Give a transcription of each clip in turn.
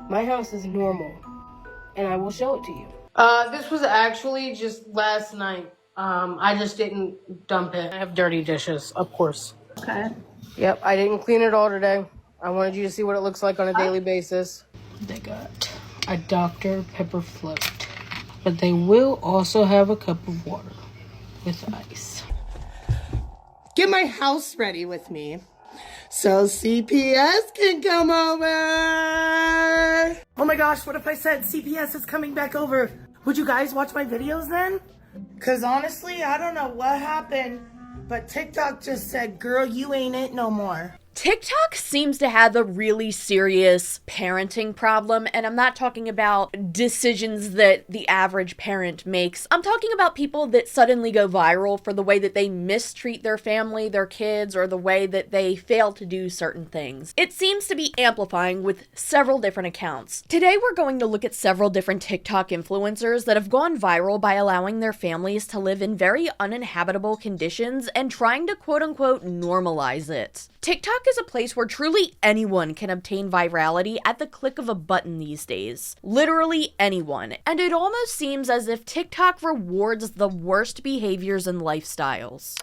My house is normal, and I will show it to you. This was actually just last night. I just didn't dump it. I have dirty dishes, of course. Okay. Yep, I didn't clean it all today. I wanted you to see what it looks like on a daily basis. They got a Dr. Pepper float, but they will also have a cup of water with ice. Get my house ready with me so CPS can come over. Oh my gosh, what if I said CPS is coming back over? Would you guys watch my videos then? Because honestly, I don't know what happened, but TikTok just said, girl, you ain't it no more. TikTok seems to have a really serious parenting problem, and I'm not talking about decisions that the average parent makes. I'm talking about people that suddenly go viral for the way that they mistreat their family, their kids, or the way that they fail to do certain things. It seems to be amplifying with several different accounts. Today we're going to look at several different TikTok influencers that have gone viral by allowing their families to live in very uninhabitable conditions and trying to quote-unquote normalize it. TikTok is a place where truly anyone can obtain virality at the click of a button these days. Literally anyone. And it almost seems as if TikTok rewards the worst behaviors and lifestyles.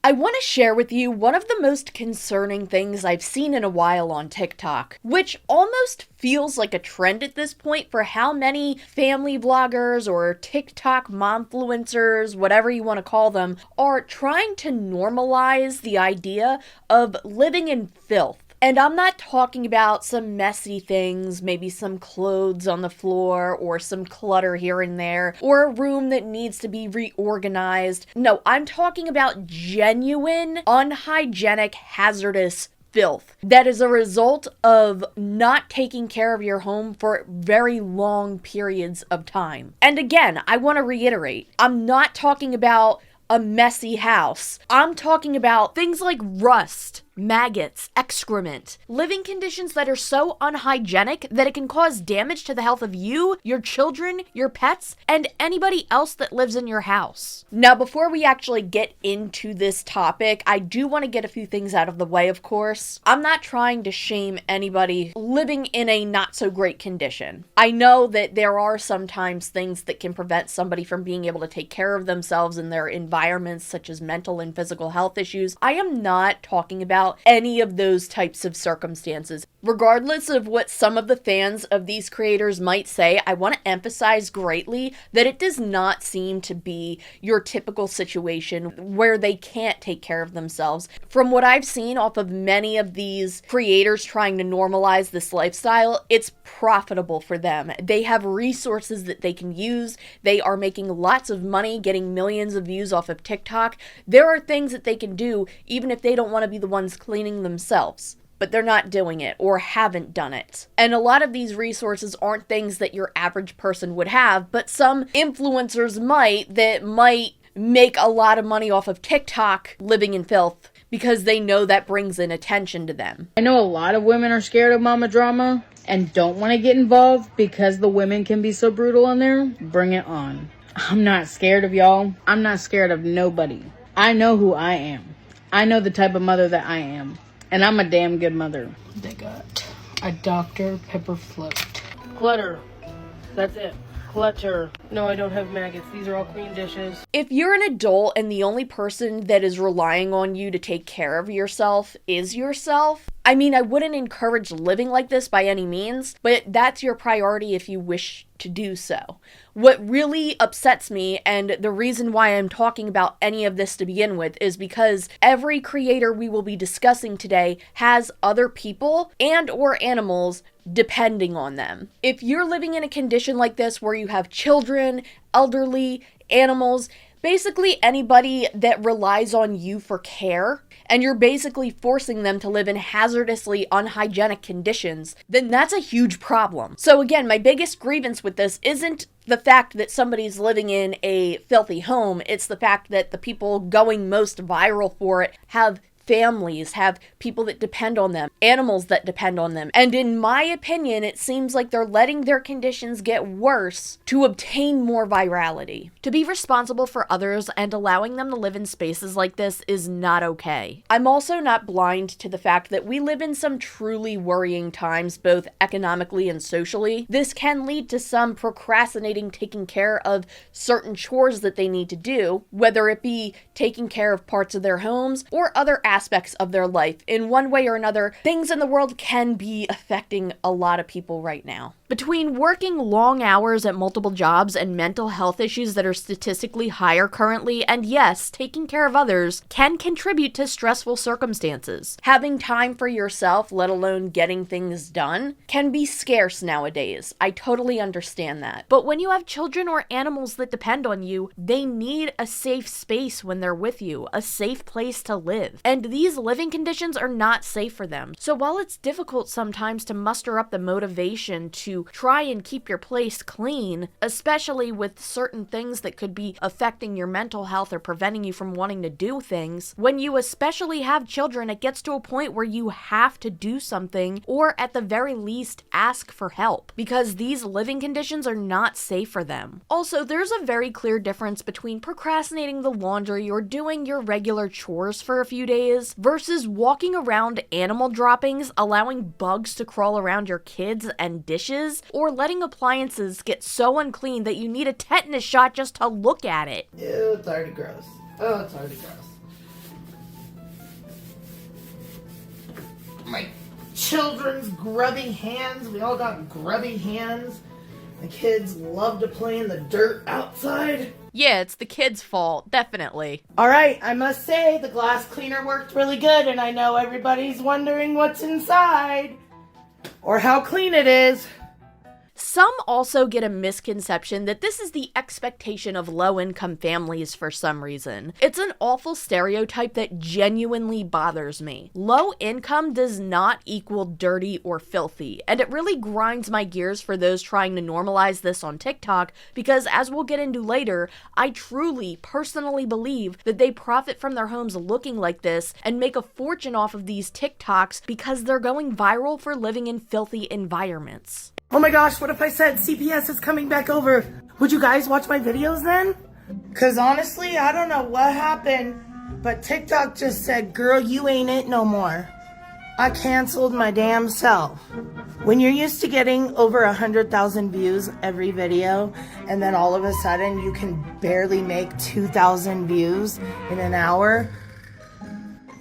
I want to share with you one of the most concerning things I've seen in a while on TikTok, which almost feels like a trend at this point for how many family vloggers or TikTok momfluencers, whatever you want to call them, are trying to normalize the idea of living in filth. And I'm not talking about some messy things, maybe some clothes on the floor or some clutter here and there, or a room that needs to be reorganized. No, I'm talking about genuine, unhygienic, hazardous filth that is a result of not taking care of your home for very long periods of time. And again, I want to reiterate, I'm not talking about a messy house. I'm talking about things like rust, maggots, excrement, living conditions that are so unhygienic that it can cause damage to the health of you, your children, your pets, and anybody else that lives in your house. Now, before we actually get into this topic, I do want to get a few things out of the way, of course. I'm not trying to shame anybody living in a not so great condition. I know that there are sometimes things that can prevent somebody from being able to take care of themselves in their environments, such as mental and physical health issues. I am not talking about any of those types of circumstances. Regardless of what some of the fans of these creators might say, I want to emphasize greatly that it does not seem to be your typical situation where they can't take care of themselves. From what I've seen off of many of these creators trying to normalize this lifestyle, it's profitable for them. They have resources that they can use. They are making lots of money, getting millions of views off of TikTok. There are things that they can do even if they don't want to be the ones cleaning themselves, but they're not doing it or haven't done it. And a lot of these resources aren't things that your average person would have, but some influencers might make a lot of money off of TikTok living in filth because they know that brings in attention to them. I know a lot of women are scared of mama drama and don't want to get involved because the women can be so brutal in there. Bring it on. I'm not scared of y'all. I'm not scared of nobody. I know who I am. I know the type of mother that I am. And I'm a damn good mother. They got a Dr. Pepper float. Clutter. That's it. Clutter. No, I don't have maggots. These are all clean dishes. If you're an adult and the only person that is relying on you to take care of yourself is yourself, I mean, I wouldn't encourage living like this by any means, but that's your priority if you wish to do so. What really upsets me, and the reason why I'm talking about any of this to begin with, is because every creator we will be discussing today has other people and or animals depending on them. If you're living in a condition like this where you have children, elderly, animals, basically anybody that relies on you for care, and you're basically forcing them to live in hazardously unhygienic conditions, then that's a huge problem. So again, my biggest grievance with this isn't the fact that somebody's living in a filthy home, it's the fact that the people going most viral for it have families have people that depend on them, animals that depend on them. And in my opinion, it seems like they're letting their conditions get worse to obtain more virality. To be responsible for others and allowing them to live in spaces like this is not okay. I'm also not blind to the fact that we live in some truly worrying times, both economically and socially. This can lead to some procrastinating taking care of certain chores that they need to do, whether it be taking care of parts of their homes or other aspects of their life. In one way or another, things in the world can be affecting a lot of people right now. Between working long hours at multiple jobs and mental health issues that are statistically higher currently, and yes, taking care of others can contribute to stressful circumstances. Having time for yourself, let alone getting things done, can be scarce nowadays. I totally understand that. But when you have children or animals that depend on you, they need a safe space when they're with you, a safe place to live. And these living conditions are not safe for them. So while it's difficult sometimes to muster up the motivation to try and keep your place clean, especially with certain things that could be affecting your mental health or preventing you from wanting to do things, when you especially have children, it gets to a point where you have to do something, or at the very least ask for help, because these living conditions are not safe for them. Also, there's a very clear difference between procrastinating the laundry or doing your regular chores for a few days versus walking around animal droppings, allowing bugs to crawl around your kids and dishes, or letting appliances get so unclean that you need a tetanus shot just to look at it. Ew, it's already gross. Oh, it's already gross. My children's grubby hands. We all got grubby hands. The kids love to play in the dirt outside. Yeah, it's the kids' fault, definitely. Alright, I must say the glass cleaner worked really good, and I know everybody's wondering what's inside. Or how clean it is. Some also get a misconception that this is the expectation of low-income families for some reason. It's an awful stereotype that genuinely bothers me. Low income does not equal dirty or filthy, and it really grinds my gears for those trying to normalize this on TikTok because, as we'll get into later, I truly, personally believe that they profit from their homes looking like this and make a fortune off of these TikToks because they're going viral for living in filthy environments. Oh my gosh, what if I said CPS is coming back over? Would you guys watch my videos then? Cause honestly, I don't know what happened, but TikTok just said, girl, you ain't it no more. I canceled my damn self. When you're used to getting over 100,000 views every video, and then all of a sudden you can barely make 2,000 views in an hour,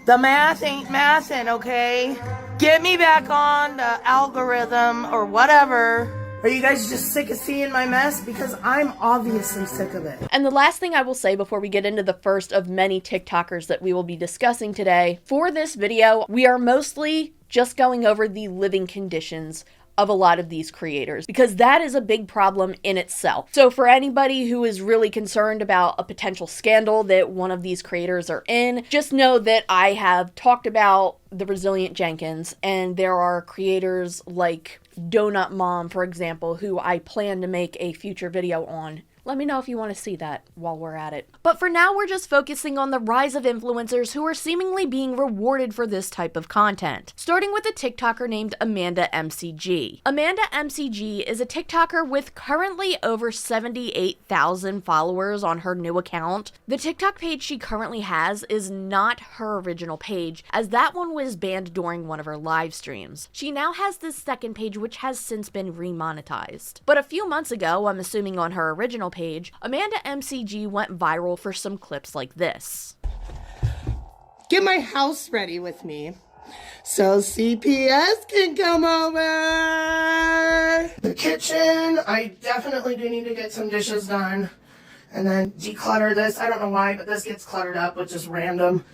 the math ain't mathin', okay? Get me back on the algorithm or whatever. Are you guys just sick of seeing my mess? Because I'm obviously sick of it. And the last thing I will say before we get into the first of many TikTokers that we will be discussing today, for this video, we are mostly just going over the living conditions of a lot of these creators, because that is a big problem in itself. So for anybody who is really concerned about a potential scandal that one of these creators are in, just know that I have talked about the resilient Jenkins, and there are creators like Donut Mom, for example, who I plan to make a future video on. Let me know if you want to see that while we're at it. But for now, we're just focusing on the rise of influencers who are seemingly being rewarded for this type of content. Starting with a TikToker named AmandaMcg. AmandaMcg is a TikToker with currently over 78,000 followers on her new account. The TikTok page she currently has is not her original page, as that one was banned during one of her live streams. She now has this second page, which has since been remonetized. But a few months ago, I'm assuming on her original page, AmandaMcg went viral for some clips like this. Get my house ready with me so CPS can come over. The kitchen, I definitely do need to get some dishes done and then declutter this. I don't know why, but this gets cluttered up with just random,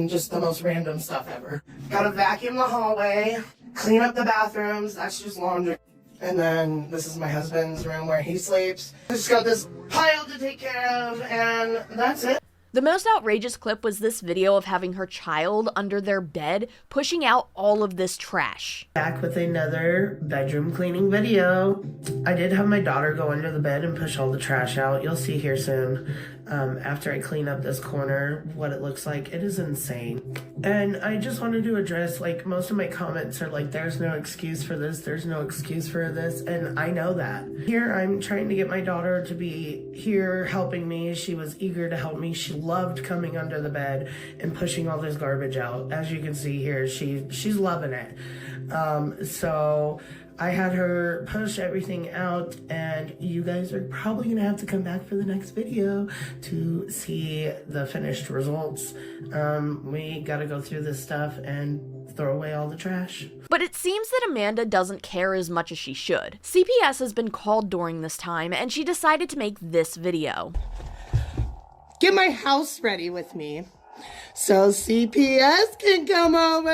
just the most random stuff ever. Gotta vacuum the hallway, clean up the bathrooms, that's just laundry. And then this is my husband's room where he sleeps. I just got this pile to take care of, and that's it. The most outrageous clip was this video of having her child under their bed, pushing out all of this trash. Back with another bedroom cleaning video. I did have my daughter go under the bed and push all the trash out. You'll see here soon. after I clean up this corner, what it looks like. It is insane. And I just wanted to address, like, most of my comments are like, there's no excuse for this, there's no excuse for this, and I know that. Here I'm trying to get my daughter to be here helping me. She was eager to help me. She loved coming under the bed and pushing all this garbage out. As you can see here, she's loving it. So I had her push everything out, and you guys are probably gonna have to come back for the next video to see the finished results. We gotta go through this stuff and throw away all the trash. But it seems that Amanda doesn't care as much as she should. CPS has been called during this time, and she decided to make this video. Get my house ready with me so CPS can come over.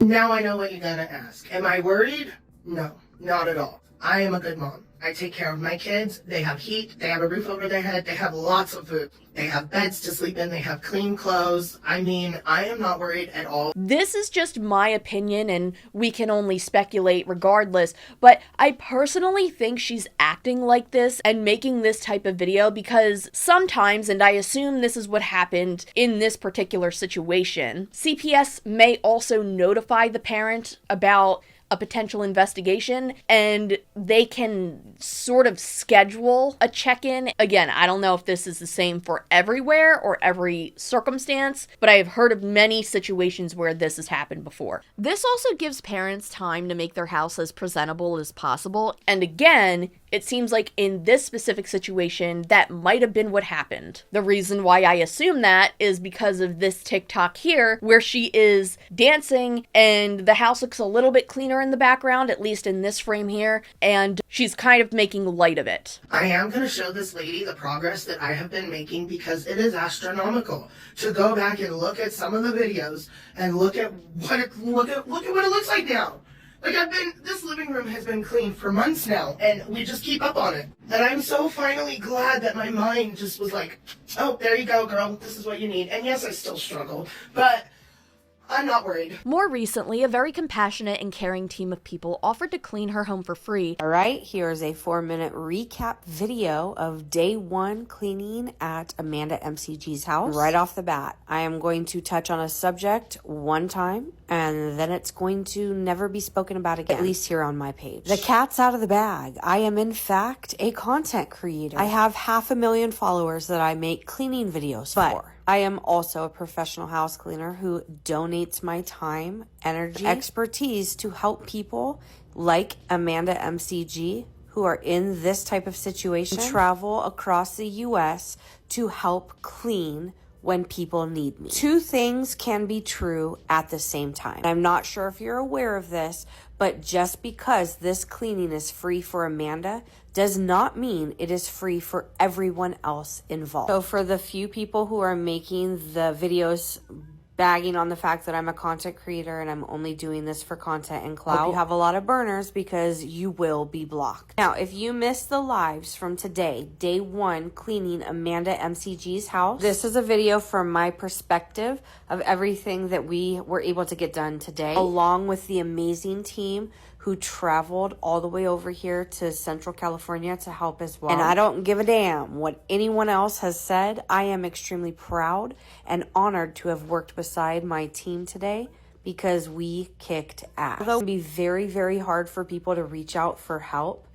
Now I know what you're gonna ask. Am I worried? No, not at all. I am a good mom. I take care of my kids. They have heat. They have a roof over their head. They have lots of food. They have beds to sleep in. They have clean clothes. I mean, I am not worried at all. This is just my opinion, and we can only speculate regardless, but I personally think she's acting like this and making this type of video because sometimes, and I assume this is what happened in this particular situation, CPS may also notify the parent about a potential investigation, and they can sort of schedule a check-in. Again, I don't know if this is the same for everywhere or every circumstance, but I have heard of many situations where this has happened before. This also gives parents time to make their house as presentable as possible, and again, it seems like in this specific situation, that might have been what happened. The reason why I assume that is because of this TikTok here, where she is dancing and the house looks a little bit cleaner in the background, at least in this frame here, and she's kind of making light of it. I am going to show this lady the progress that I have been making because it is astronomical. To go back and look at some of the videos and look at what it looks like now. Like this living room has been clean for months now, and we just keep up on it. And I'm so finally glad that my mind just was like, oh, there you go, girl, this is what you need. And yes, I still struggle, but I'm not worried. More recently, a very compassionate and caring team of people offered to clean her home for free. All right, here's a 4-minute recap video of day 1 cleaning at AmandaMcg's house. Right off the bat, I am going to touch on a subject one time, and then it's going to never be spoken about again, at least here on my page. The cat's out of the bag. I am, in fact, a content creator. I have 500,000 followers that I make cleaning videos for. I am also a professional house cleaner who donates my time, energy, expertise to help people like AmandaMcg who are in this type of situation travel across the U.S. to help clean when people need me. 2 things can be true at the same time. I'm not sure if you're aware of this, but just because this cleaning is free for Amanda does not mean it is free for everyone else involved. So for the few people who are making the videos bagging on the fact that I'm a content creator and I'm only doing this for content and clout, you have a lot of burners because you will be blocked. Now, if you missed the lives from today, day 1 cleaning AmandaMcg's house, this is a video from my perspective of everything that we were able to get done today, along with the amazing team who traveled all the way over here to Central California to help as well. And I don't give a damn what anyone else has said. I am extremely proud and honored to have worked beside my team today because we kicked ass. Although it can be very, very hard for people to reach out for help,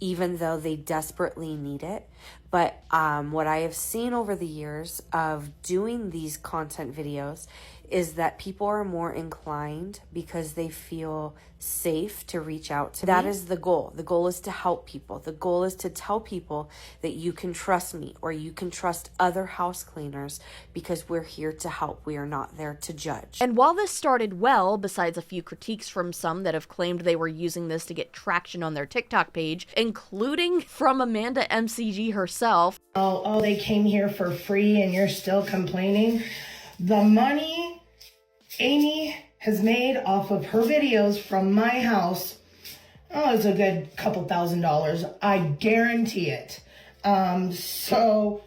even though they desperately need it. But what I have seen over the years of doing these content videos is that people are more inclined because they feel safe to reach out to me. That is the goal. The goal is to help people. The goal is to tell people that you can trust me or you can trust other house cleaners because we're here to help. We are not there to judge. And while this started well, besides a few critiques from some that have claimed they were using this to get traction on their TikTok page, including from AmandaMcg herself. Oh, they came here for free and you're still complaining? The money Amy has made off of her videos from my house, it's a good couple $1,000s. I guarantee it. So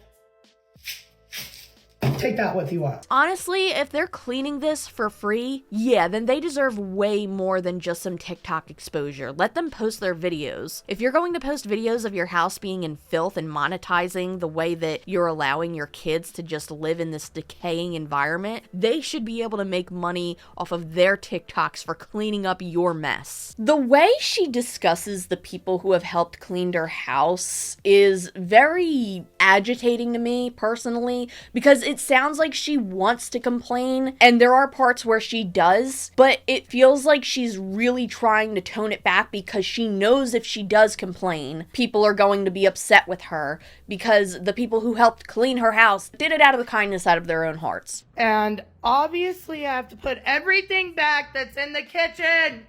Take that with you up. Honestly, if they're cleaning this for free, yeah, then they deserve way more than just some TikTok exposure. Let them post their videos. If you're going to post videos of your house being in filth and monetizing the way that you're allowing your kids to just live in this decaying environment, they should be able to make money off of their TikToks for cleaning up your mess. The way she discusses the people who have helped clean her house is very agitating to me personally, because it sounds like she wants to complain, and there are parts where she does, but it feels like she's really trying to tone it back because she knows if she does complain, people are going to be upset with her because the people who helped clean her house did it out of the kindness out of their own hearts. And obviously I have to put everything back that's in the kitchen,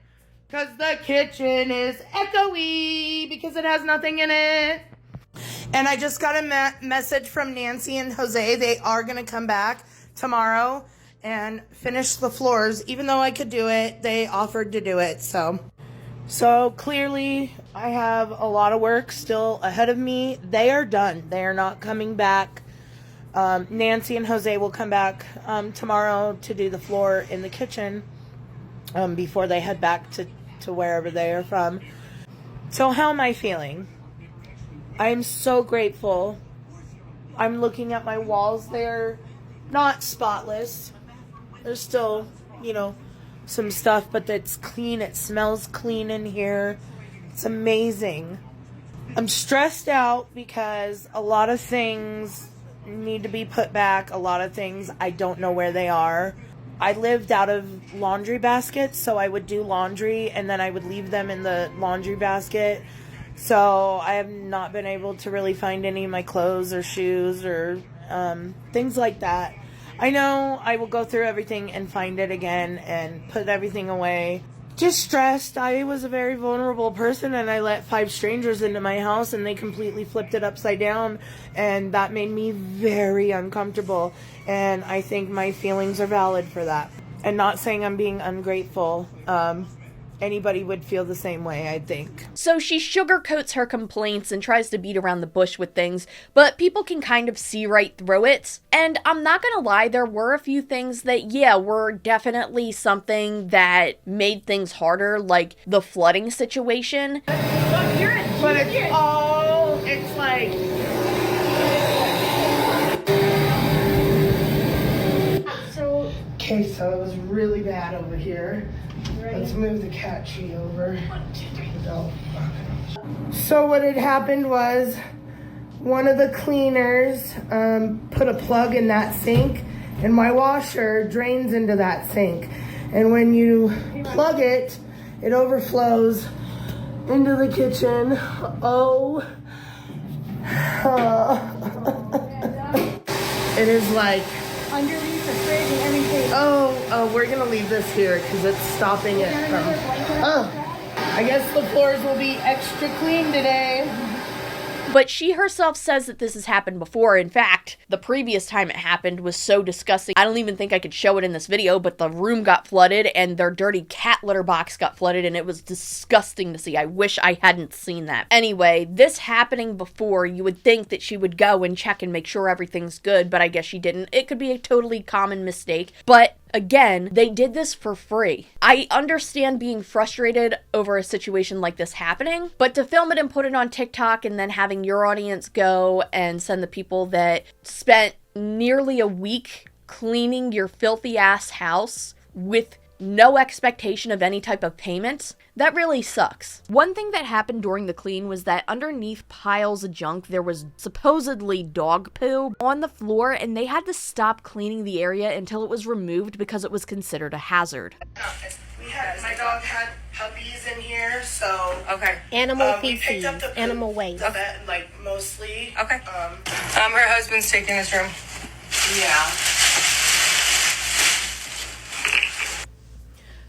because the kitchen is echoey because it has nothing in it. And I just got a message from Nancy and Jose. They are going to come back tomorrow and finish the floors. Even though I could do it, they offered to do it. So clearly I have a lot of work still ahead of me. They are done. They are not coming back. Nancy and Jose will come back tomorrow to do the floor in the kitchen before they head back to wherever they are from. So how am I feeling? I'm so grateful. I'm looking at my walls. They're not spotless. There's still, some stuff, but it's clean. It smells clean in here. It's amazing. I'm stressed out because a lot of things need to be put back. A lot of things, I don't know where they are. I lived out of laundry baskets, so I would do laundry and then I would leave them in the laundry basket. So I have not been able to really find any of my clothes or shoes or things like that. I know I will go through everything and find it again and put everything away. Just stressed. I was a very vulnerable person and I let 5 strangers into my house and they completely flipped it upside down, and that made me very uncomfortable, and I think my feelings are valid for that. And not saying I'm being ungrateful. Anybody would feel the same way, I think. So she sugarcoats her complaints and tries to beat around the bush with things, but people can kind of see right through it. And I'm not gonna lie, there were a few things that, were definitely something that made things harder, like the flooding situation. But it's like... Okay, so it was really bad over here. Let's move the cat tree over. So what had happened was one of the cleaners put a plug in that sink, and my washer drains into that sink. And when you plug it, it overflows into the kitchen. It is like... underneath the fridge and everything. We're gonna leave this here because it's stopping it from... I guess the floors will be extra clean today. But she herself says that this has happened before. In fact, the previous time it happened was so disgusting. I don't even think I could show it in this video, but the room got flooded and their dirty cat litter box got flooded, and it was disgusting to see. I wish I hadn't seen that. Anyway, this happening before, you would think that she would go and check and make sure everything's good, but I guess she didn't. It could be a totally common mistake, but again, they did this for free. I understand being frustrated over a situation like this happening, but to film it and put it on TikTok and then having your audience go and send the people that spent nearly a week cleaning your filthy ass house with no expectation of any type of payment, that really sucks. One thing that happened during the clean was that underneath piles of junk, there was supposedly dog poo on the floor, and they had to stop cleaning the area until it was removed because it was considered a hazard. My dog had puppies in here, so... Okay. Animal feces, animal waste. Like, mostly. Okay. Her husband's taking this room. Yeah.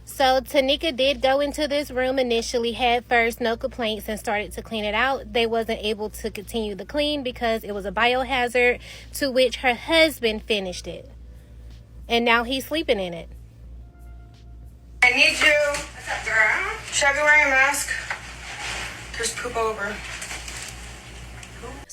So Tanika did go into this room initially, had first, no complaints, and started to clean it out. They wasn't able to continue the clean because it was a biohazard, to which her husband finished it. And now he's sleeping in it. I need you. What's up, girl? Should I be wearing a mask? There's poop all over.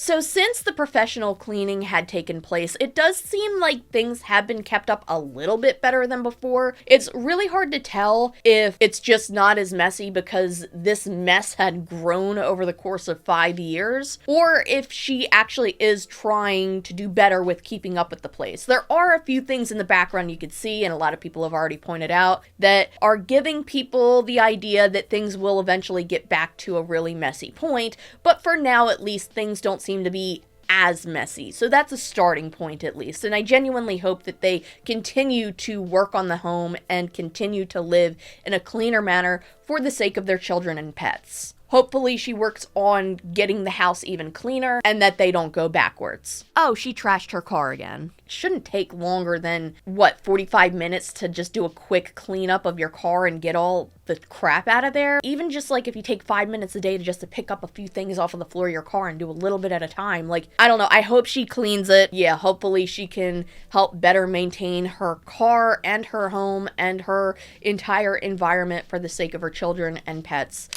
So since the professional cleaning had taken place, it does seem like things have been kept up a little bit better than before. It's really hard to tell if it's just not as messy because this mess had grown over the course of 5 years, or if she actually is trying to do better with keeping up with the place. There are a few things in the background you could see, and a lot of people have already pointed out, that are giving people the idea that things will eventually get back to a really messy point, but for now at least things don't seem to be as messy. So that's a starting point at least. And I genuinely hope that they continue to work on the home and continue to live in a cleaner manner for the sake of their children and pets. Hopefully she works on getting the house even cleaner and that they don't go backwards. Oh, she trashed her car again. It shouldn't take longer than, 45 minutes to just do a quick cleanup of your car and get all the crap out of there? Even just like if you take 5 minutes a day to pick up a few things off of the floor of your car and do a little bit at a time. Like, I don't know, I hope she cleans it. Yeah, hopefully she can help better maintain her car and her home and her entire environment for the sake of her children and pets.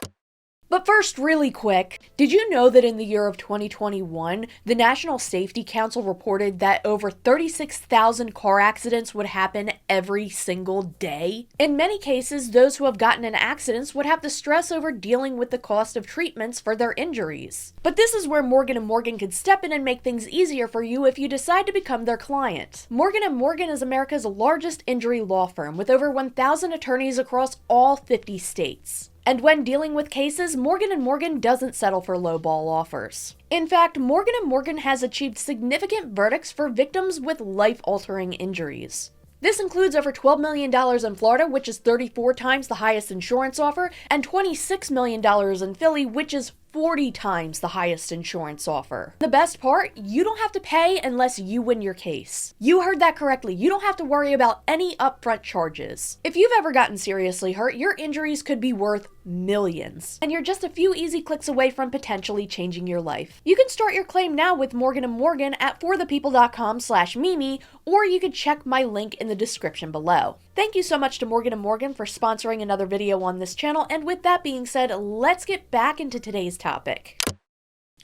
But first, really quick, did you know that in the year of 2021, the National Safety Council reported that over 36,000 car accidents would happen every single day? In many cases, those who have gotten in accidents would have to stress over dealing with the cost of treatments for their injuries. But this is where Morgan & Morgan could step in and make things easier for you if you decide to become their client. Morgan & Morgan is America's largest injury law firm with over 1,000 attorneys across all 50 states. And when dealing with cases, Morgan & Morgan doesn't settle for lowball offers. In fact, Morgan & Morgan has achieved significant verdicts for victims with life-altering injuries. This includes over $12 million in Florida, which is 34 times the highest insurance offer, and $26 million in Philly, which is 40 times the highest insurance offer. The best part, you don't have to pay unless you win your case. You heard that correctly. You don't have to worry about any upfront charges. If you've ever gotten seriously hurt, your injuries could be worth millions. And you're just a few easy clicks away from potentially changing your life. You can start your claim now with Morgan & Morgan at forthepeople.com/Mimi, or you can check my link in the description below. Thank you so much to Morgan & Morgan for sponsoring another video on this channel, and with that being said, let's get back into today's topic.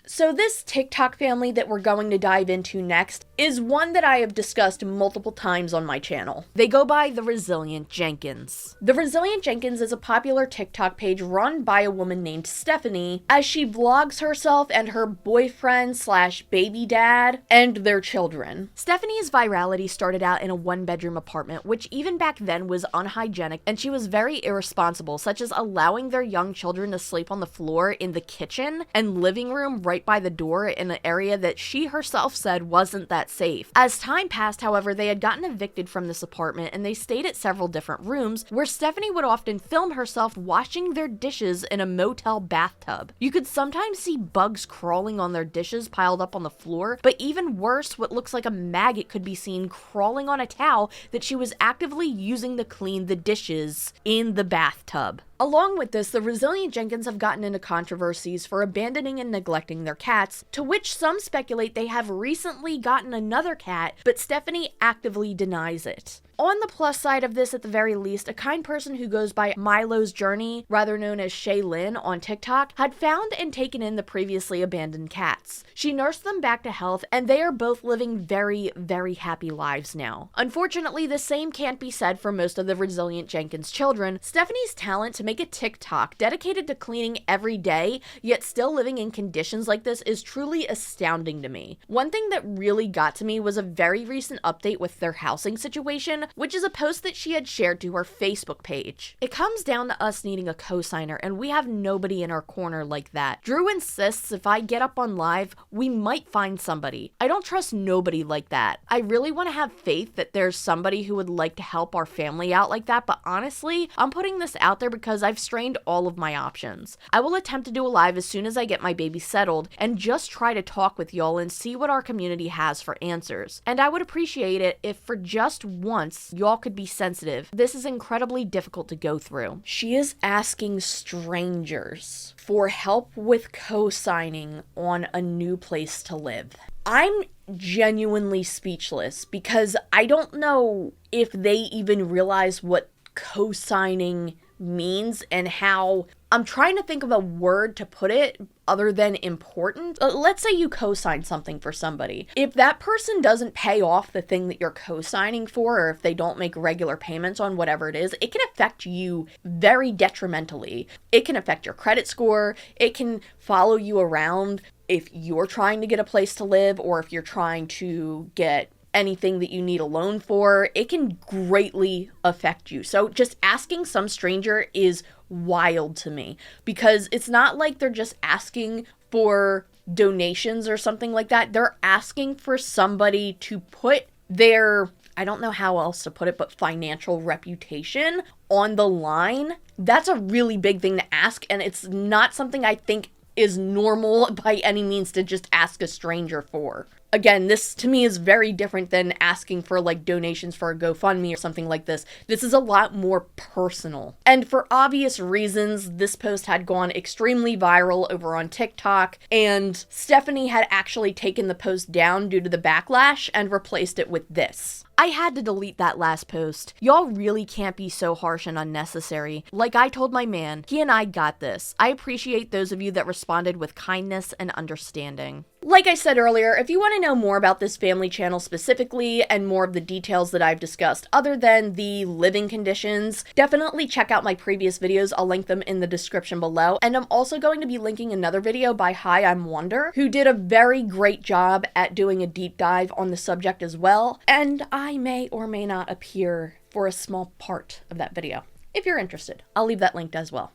So this TikTok family that we're going to dive into next is one that I have discussed multiple times on my channel. They go by The Resilient Jenkins. The Resilient Jenkins is a popular TikTok page run by a woman named Stephanie, as she vlogs herself and her boyfriend/baby dad and their children. Stephanie's virality started out in a one-bedroom apartment, which even back then was unhygienic, and she was very irresponsible, such as allowing their young children to sleep on the floor in the kitchen and living room right by the door in an area that she herself said wasn't that safe. As time passed, however, they had gotten evicted from this apartment and they stayed at several different rooms where Stephanie would often film herself washing their dishes in a motel bathtub. You could sometimes see bugs crawling on their dishes piled up on the floor, but even worse, what looks like a maggot could be seen crawling on a towel that she was actively using to clean the dishes in the bathtub. Along with this, the Resilient Jenkins have gotten into controversies for abandoning and neglecting their cats, to which some speculate they have recently gotten another cat, but Stephanie actively denies it. On the plus side of this, at the very least, a kind person who goes by Milo's Journey, rather known as Shaylin on TikTok, had found and taken in the previously abandoned cats. She nursed them back to health, and they are both living very, very happy lives now. Unfortunately, the same can't be said for most of the Resilient Jenkins children. Stephanie's talent to make a TikTok dedicated to cleaning every day, yet still living in conditions like this, is truly astounding to me. One thing that really got to me was a very recent update with their housing situation, which is a post that she had shared to her Facebook page. It comes down to us needing a cosigner, and we have nobody in our corner like that. Drew insists if I get up on live, we might find somebody. I don't trust nobody like that. I really want to have faith that there's somebody who would like to help our family out like that, but honestly, I'm putting this out there because I've strained all of my options. I will attempt to do a live as soon as I get my baby settled and just try to talk with y'all and see what our community has for answers. And I would appreciate it if for just once y'all could be sensitive. This is incredibly difficult to go through. She is asking strangers for help with co-signing on a new place to live. I'm genuinely speechless because I don't know if they even realize what co-signing means and how, I'm trying to think of a word to put it other than important. Let's say you co-sign something for somebody. If that person doesn't pay off the thing that you're co-signing for, or if they don't make regular payments on whatever it is, it can affect you very detrimentally. It can affect your credit score. It can follow you around if you're trying to get a place to live, or if you're trying to get anything that you need a loan for. It can greatly affect you. So just asking some stranger is wild to me, because it's not like they're just asking for donations or something like that. They're asking for somebody to put their, I don't know how else to put it, but financial reputation on the line. That's a really big thing to ask, and it's not something I think is normal by any means to just ask a stranger for. Again, this to me is very different than asking for like donations for a GoFundMe or something like this. This is a lot more personal. And for obvious reasons, this post had gone extremely viral over on TikTok, and Stephanie had actually taken the post down due to the backlash and replaced it with this. I had to delete that last post. Y'all really can't be so harsh and unnecessary. Like I told my man, he and I got this. I appreciate those of you that responded with kindness and understanding. Like I said earlier, if you want to know more about this family channel specifically and more of the details that I've discussed other than the living conditions, definitely check out my previous videos. I'll link them in the description below. And I'm also going to be linking another video by HiImWonder, who did a very great job at doing a deep dive on the subject as well. And I may or may not appear for a small part of that video. If you're interested, I'll leave that linked as well.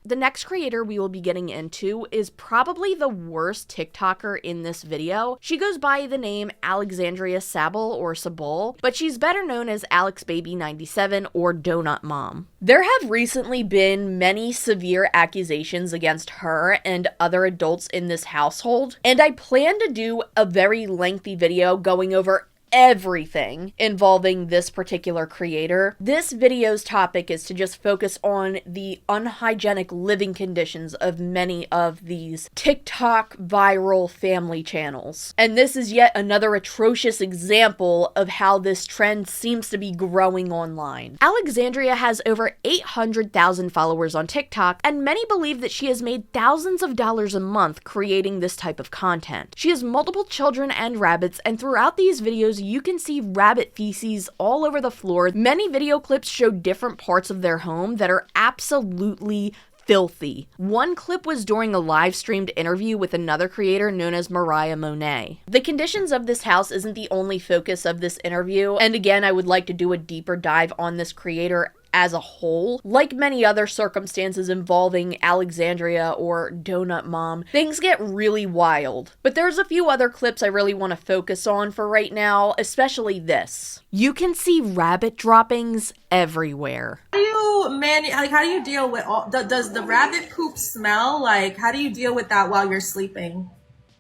The next creator we will be getting into is probably the worst TikToker in this video. She goes by the name Alexandria Sabol or Sabol, but she's better known as AlexBaby97 or Donut Mom. There have recently been many severe accusations against her and other adults in this household, and I plan to do a very lengthy video going over everything involving this particular creator. This video's topic is to just focus on the unhygienic living conditions of many of these TikTok viral family channels. And this is yet another atrocious example of how this trend seems to be growing online. Alexandria has over 800,000 followers on TikTok, and many believe that she has made thousands of dollars a month creating this type of content. She has multiple children and rabbits, and throughout these videos you can see rabbit feces all over the floor. Many video clips show different parts of their home that are absolutely filthy. One clip was during a live streamed interview with another creator known as Mariah Monet. The conditions of this house isn't the only focus of this interview, and again, I would like to do a deeper dive on this creator as a whole. Like many other circumstances involving Alexandria or Donut Mom, things get really wild. But there's a few other clips I really want to focus on for right now, especially this. You can see rabbit droppings everywhere. How do you deal with all, does the rabbit poop smell? Like, how do you deal with that while you're sleeping?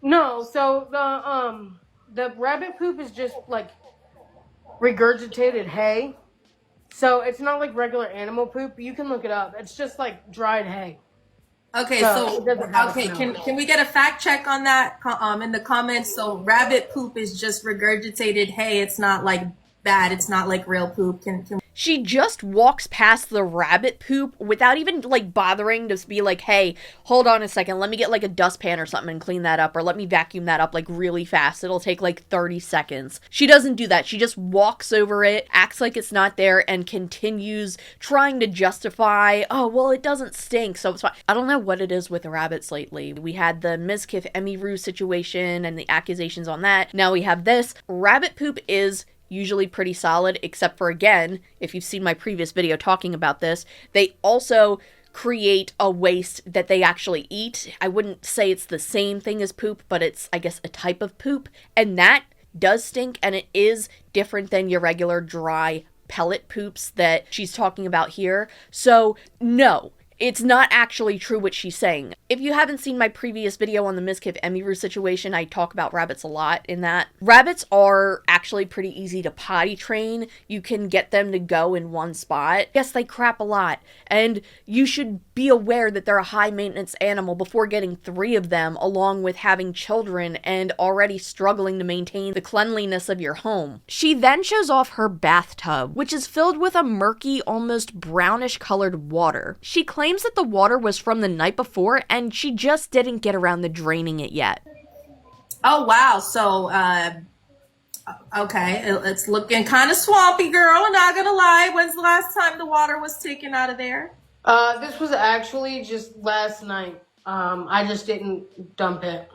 No, so the rabbit poop is just like regurgitated hay. So it's not like regular animal poop. You can look it up. It's just like dried hay. Okay, okay, can we get a fact check on that in the comments? So rabbit poop is just regurgitated hay. It's not like bad. It's not like real poop. She just walks past the rabbit poop without even like bothering to be like, hey, hold on a second, let me get like a dustpan or something and clean that up, or let me vacuum that up like really fast. It'll take like 30 seconds. She doesn't do that. She just walks over it, acts like it's not there, and continues trying to justify, oh, well, it doesn't stink, so it's fine. I don't know what it is with rabbits lately. We had the Mizkif Emiru situation and the accusations on that. Now we have this. Rabbit poop is usually pretty solid, except for, again, if you've seen my previous video talking about this, they also create a waste that they actually eat. I wouldn't say it's the same thing as poop, but it's, I guess, a type of poop, and that does stink, and it is different than your regular dry pellet poops that she's talking about here. So, no. It's not actually true what she's saying. If you haven't seen my previous video on the Mizkif Emiru situation, I talk about rabbits a lot in that. Rabbits are actually pretty easy to potty train. You can get them to go in one spot. Yes, they crap a lot, and you should be aware that they're a high maintenance animal before getting 3 of them, along with having children and already struggling to maintain the cleanliness of your home. She then shows off her bathtub, which is filled with a murky, almost brownish colored water. She claims that the water was from the night before and she just didn't get around to draining it yet. Oh, wow. So, okay, it's looking kind of swampy, girl. Not gonna lie. When's the last time the water was taken out of there? This was actually just last night. I just didn't dump it.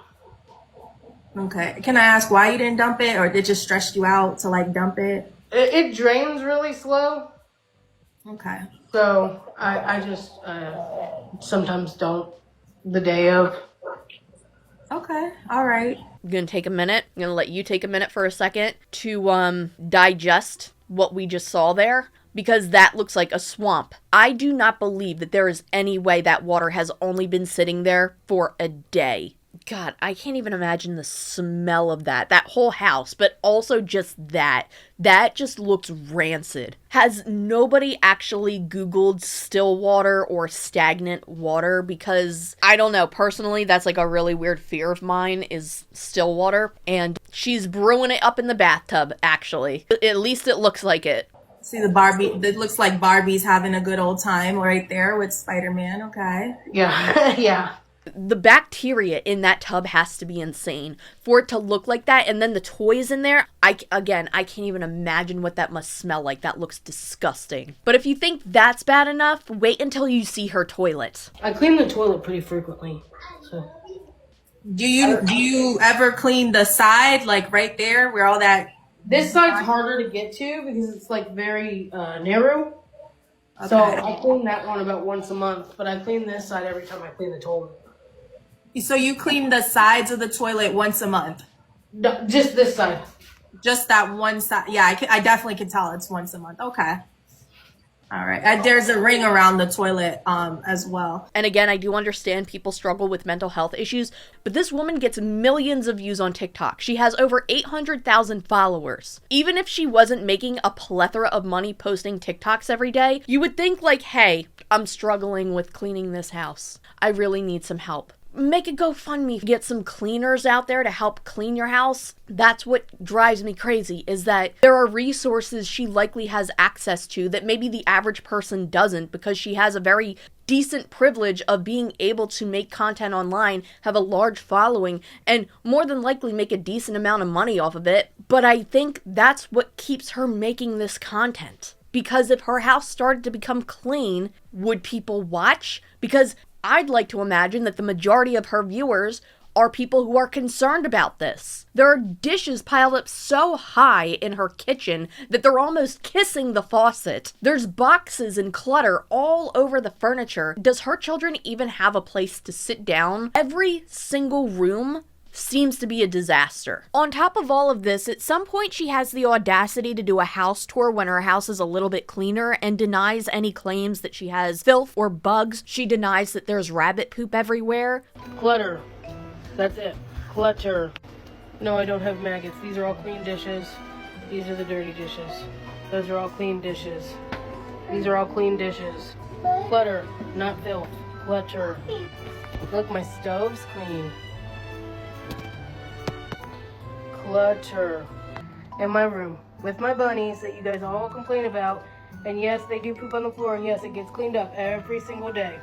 Okay. Can I ask why you didn't dump it, or did it just stress you out to like dump it? It drains really slow. Okay. So I just sometimes don't the day of. Okay. All right. I'm gonna take a minute. I'm gonna let you take a minute for a second to digest what we just saw there, because that looks like a swamp. I do not believe that there is any way that water has only been sitting there for a day. God, I can't even imagine the smell of that whole house, but also just that just looks rancid. Has nobody actually Googled still water or stagnant water? Because I don't know, personally, that's like a really weird fear of mine, is still water, and she's brewing it up in the bathtub, actually. At least it looks like it. See the Barbie, it looks like Barbie's having a good old time right there with Spider-Man. Okay. Yeah, yeah. The bacteria in that tub has to be insane for it to look like that. And then the toys in there, I can't even imagine what that must smell like. That looks disgusting. But if you think that's bad enough, wait until you see her toilet. I clean the toilet pretty frequently. So. Do you ever clean the side, like right there where all that? This side's harder to get to because it's like very narrow. Okay. So I clean that one about once a month, but I clean this side every time I clean the toilet. So you clean the sides of the toilet once a month? No, just this side. Just that one side. Yeah, I definitely can tell it's once a month. Okay. All right. There's a ring around the toilet as well. And again, I do understand people struggle with mental health issues, but this woman gets millions of views on TikTok. She has over 800,000 followers. Even if she wasn't making a plethora of money posting TikToks every day, you would think like, hey, I'm struggling with cleaning this house. I really need some help. Make a GoFundMe, get some cleaners out there to help clean your house. That's what drives me crazy, is that there are resources she likely has access to that maybe the average person doesn't, because she has a very decent privilege of being able to make content online, have a large following, and more than likely make a decent amount of money off of it. But I think that's what keeps her making this content. Because if her house started to become clean, would people watch? Because I'd like to imagine that the majority of her viewers are people who are concerned about this. There are dishes piled up so high in her kitchen that they're almost kissing the faucet. There's boxes and clutter all over the furniture. Does her children even have a place to sit down? Every single room seems to be a disaster. On top of all of this, at some point she has the audacity to do a house tour when her house is a little bit cleaner and denies any claims that she has filth or bugs. She denies that there's rabbit poop everywhere. Clutter. That's it. Clutter. No, I don't have maggots. These are all clean dishes. These are the dirty dishes. Those are all clean dishes. These are all clean dishes. Clutter, not filth. Clutter. Look, my stove's clean. Clutter. In my room with my bunnies that you guys all complain about, and yes, they do poop on the floor, and yes, it gets cleaned up every single day,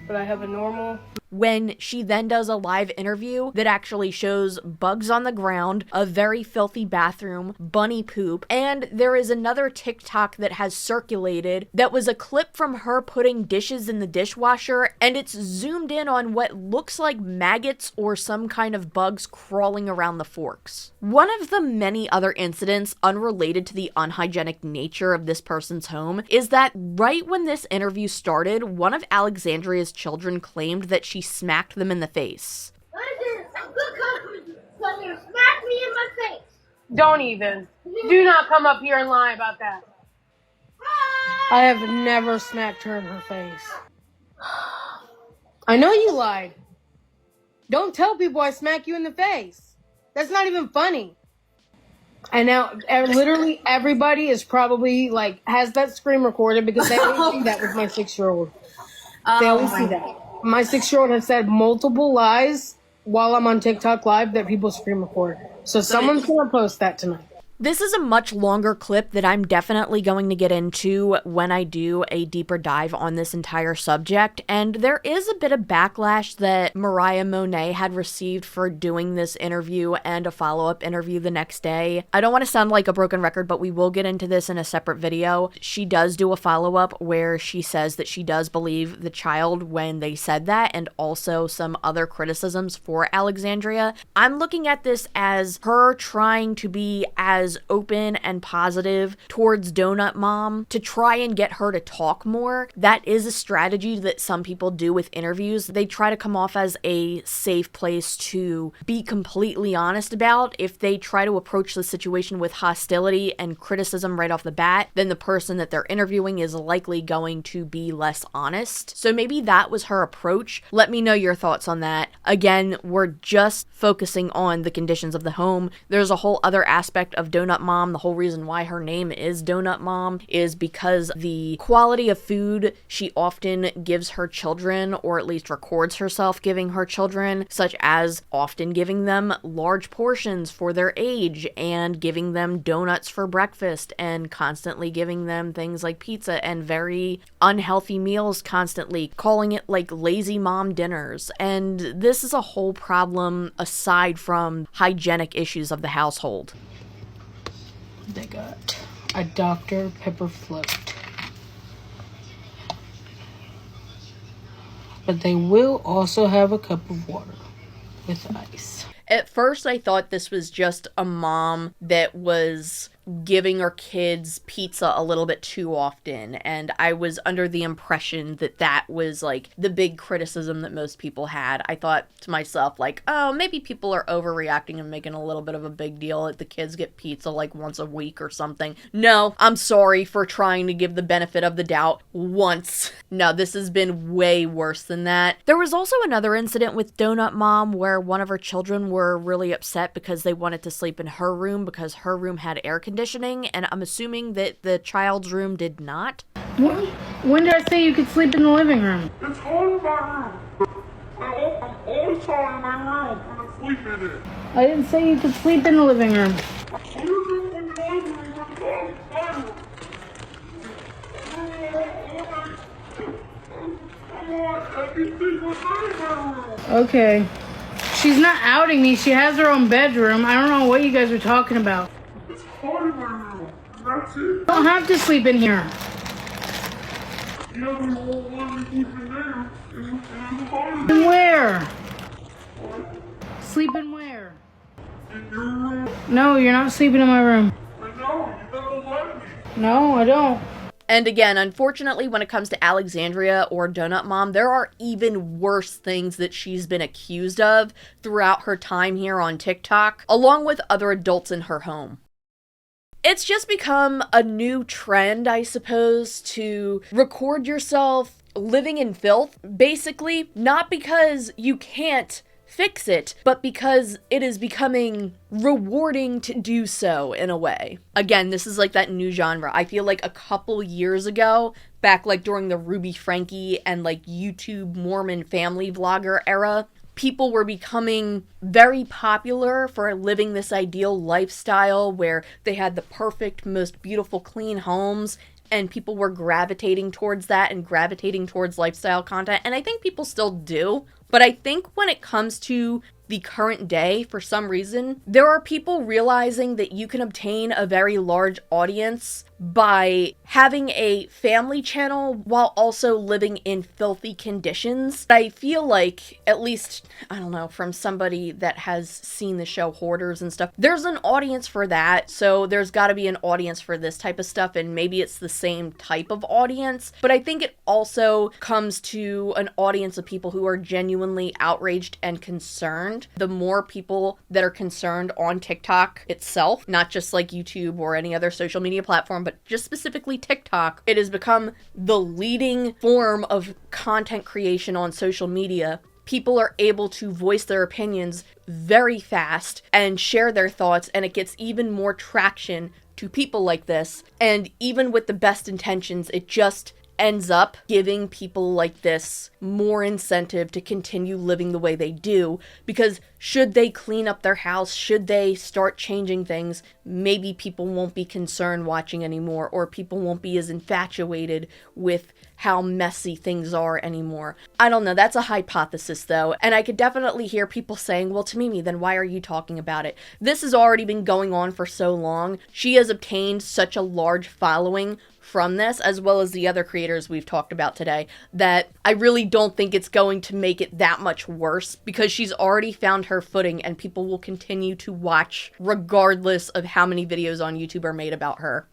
but I have a normal. When she then does a live interview that actually shows bugs on the ground, a very filthy bathroom, bunny poop, and there is another TikTok that has circulated that was a clip from her putting dishes in the dishwasher, and it's zoomed in on what looks like maggots or some kind of bugs crawling around the forks. One of the many other incidents unrelated to the unhygienic nature of this person's home is that right when this interview started, one of Alexandria's children claimed that she smacked them in the face. Smack me in my face. Don't even. Do not come up here and lie about that. I have never smacked her in her face. I know you lied. Don't tell people I smack you in the face. That's not even funny. And now literally everybody is probably like has that scream recorded because they always do that with my 6-year-old. They always see that. My 6-year-old has said multiple lies while I'm on TikTok live that people scream record. So someone's gonna post that tonight. This is a much longer clip that I'm definitely going to get into when I do a deeper dive on this entire subject, and there is a bit of backlash that Mariah Monet had received for doing this interview and a follow-up interview the next day. I don't want to sound like a broken record, but we will get into this in a separate video. She does do a follow-up where she says that she does believe the child when they said that, and also some other criticisms for Alexandria. I'm looking at this as her trying to be as open and positive towards Donut Mom to try and get her to talk more. That is a strategy that some people do with interviews. They try to come off as a safe place to be completely honest about. If they try to approach the situation with hostility and criticism right off the bat, then the person that they're interviewing is likely going to be less honest. So maybe that was her approach. Let me know your thoughts on that. Again, we're just focusing on the conditions of the home. There's a whole other aspect of Donut Mom. The whole reason why her name is Donut Mom is because the quality of food she often gives her children, or at least records herself giving her children, such as often giving them large portions for their age and giving them donuts for breakfast and constantly giving them things like pizza and very unhealthy meals constantly, calling it like lazy mom dinners. And this is a whole problem aside from hygienic issues of the household. They got a Dr. Pepper float. But they will also have a cup of water with ice. At first, I thought this was just a mom that was giving her kids pizza a little bit too often, and I was under the impression that that was like the big criticism that most people had. I thought to myself like, oh, maybe people are overreacting and making a little bit of a big deal that the kids get pizza like once a week or something. No, I'm sorry for trying to give the benefit of the doubt once. No, this has been way worse than that. There was also another incident with Donut Mom where one of her children were really upset because they wanted to sleep in her room because her room had air conditioning, and I'm assuming that the child's room did not. When did I say you could sleep in the living room? It's all in my room. I'm always trying in my room and I sleep in it. I didn't say you could sleep in the living room. Okay. She's not outing me. She has her own bedroom. I don't know what you guys are talking about. It's part of my room. That's it. You don't have to sleep in here. You won't let me sleep in there. And where? Sleep in where? In your room. No, you're not sleeping in my room. I know. You don't let me. No, I don't. And again, unfortunately, when it comes to Alexandria or Donut Mom, there are even worse things that she's been accused of throughout her time here on TikTok, along with other adults in her home. It's just become a new trend, I suppose, to record yourself living in filth, basically, not because you can't fix it, but because it is becoming rewarding to do so in a way. Again, this is like that new genre. I feel like a couple years ago, back like during the Ruby Frankie and like YouTube Mormon family vlogger era, people were becoming very popular for living this ideal lifestyle where they had the perfect, most beautiful, clean homes, and people were gravitating towards that and gravitating towards lifestyle content, and I think people still do. But I think when it comes to the current day, for some reason, there are people realizing that you can obtain a very large audience by having a family channel while also living in filthy conditions. I feel like, at least, I don't know, from somebody that has seen the show Hoarders and stuff, there's an audience for that, so there's gotta be an audience for this type of stuff, and maybe it's the same type of audience, but I think it also comes to an audience of people who are genuinely outraged and concerned. The more people that are concerned on TikTok itself, not just like YouTube or any other social media platform, but just specifically TikTok, it has become the leading form of content creation on social media. People are able to voice their opinions very fast and share their thoughts, and it gets even more traction to people like this. And even with the best intentions, it just ends up giving people like this more incentive to continue living the way they do, because should they clean up their house, should they start changing things, maybe people won't be concerned watching anymore, or people won't be as infatuated with how messy things are anymore. I don't know, that's a hypothesis though, and I could definitely hear people saying, well, Tamimi, then why are you talking about it? This has already been going on for so long. She has obtained such a large following from this, as well as the other creators we've talked about today, that I really don't think it's going to make it that much worse, because she's already found her footing and people will continue to watch regardless of how many videos on YouTube are made about her.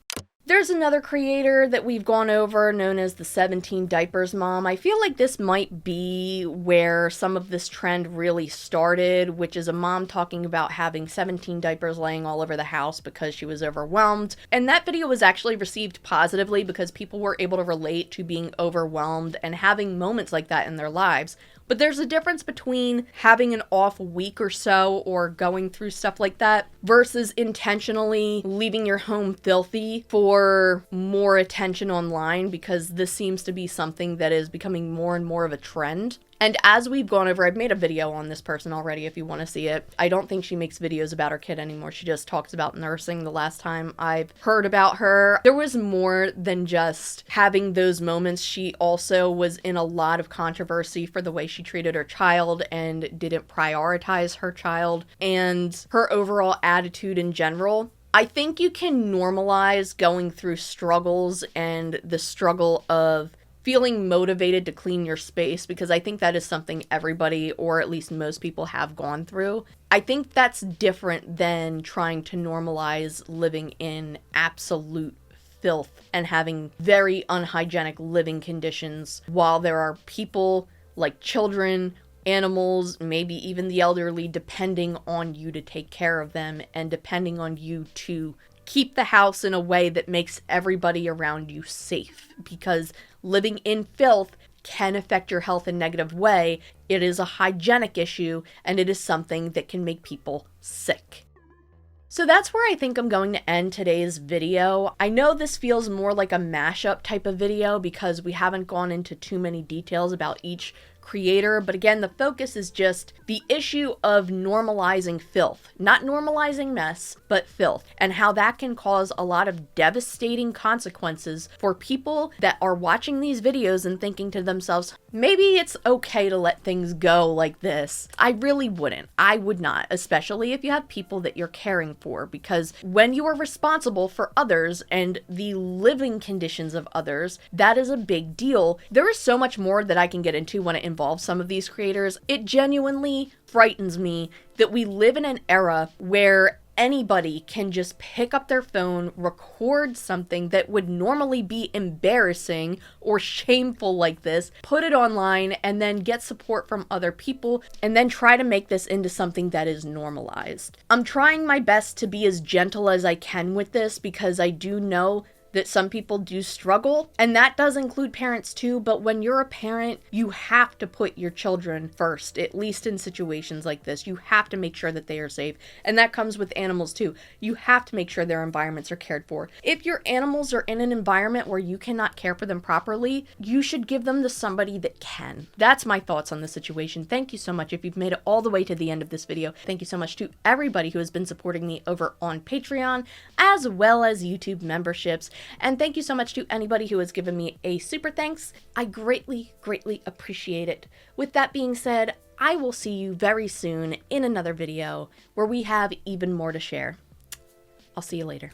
There's another creator that we've gone over known as the 17 Diapers Mom. I feel like this might be where some of this trend really started, which is a mom talking about having 17 diapers laying all over the house because she was overwhelmed. And that video was actually received positively because people were able to relate to being overwhelmed and having moments like that in their lives. But there's a difference between having an off week or so or going through stuff like that versus intentionally leaving your home filthy for more attention online, because this seems to be something that is becoming more and more of a trend. And as we've gone over, I've made a video on this person already if you want to see it. I don't think she makes videos about her kid anymore. She just talks about nursing the last time I've heard about her. There was more than just having those moments. She also was in a lot of controversy for the way she treated her child and didn't prioritize her child and her overall attitude in general. I think you can normalize going through struggles and the struggle of feeling motivated to clean your space, because I think that is something everybody, or at least most people, have gone through. I think that's different than trying to normalize living in absolute filth and having very unhygienic living conditions while there are people like children, animals, maybe even the elderly, depending on you to take care of them and depending on you to keep the house in a way that makes everybody around you safe, because living in filth can affect your health in a negative way. It is a hygienic issue, and it is something that can make people sick. So that's where I think I'm going to end today's video. I know this feels more like a mashup type of video because we haven't gone into too many details about each creator, but again, the focus is just the issue of normalizing filth. Not normalizing mess, but filth, and how that can cause a lot of devastating consequences for people that are watching these videos and thinking to themselves, maybe it's okay to let things go like this. I really wouldn't. I would not, especially if you have people that you're caring for, because when you are responsible for others and the living conditions of others, that is a big deal. There is so much more that I can get into when it involves some of these creators. It genuinely frightens me that we live in an era where anybody can just pick up their phone, record something that would normally be embarrassing or shameful like this, put it online, and then get support from other people, and then try to make this into something that is normalized. I'm trying my best to be as gentle as I can with this, because I do know that some people do struggle, and that does include parents too, but when you're a parent, you have to put your children first, at least in situations like this. You have to make sure that they are safe, and that comes with animals too. You have to make sure their environments are cared for. If your animals are in an environment where you cannot care for them properly, you should give them to somebody that can. That's my thoughts on the situation. Thank you so much if you've made it all the way to the end of this video. Thank you so much to everybody who has been supporting me over on Patreon, as well as YouTube memberships. And thank you so much to anybody who has given me a super thanks. I greatly, greatly appreciate it. With that being said, I will see you very soon in another video where we have even more to share. I'll see you later.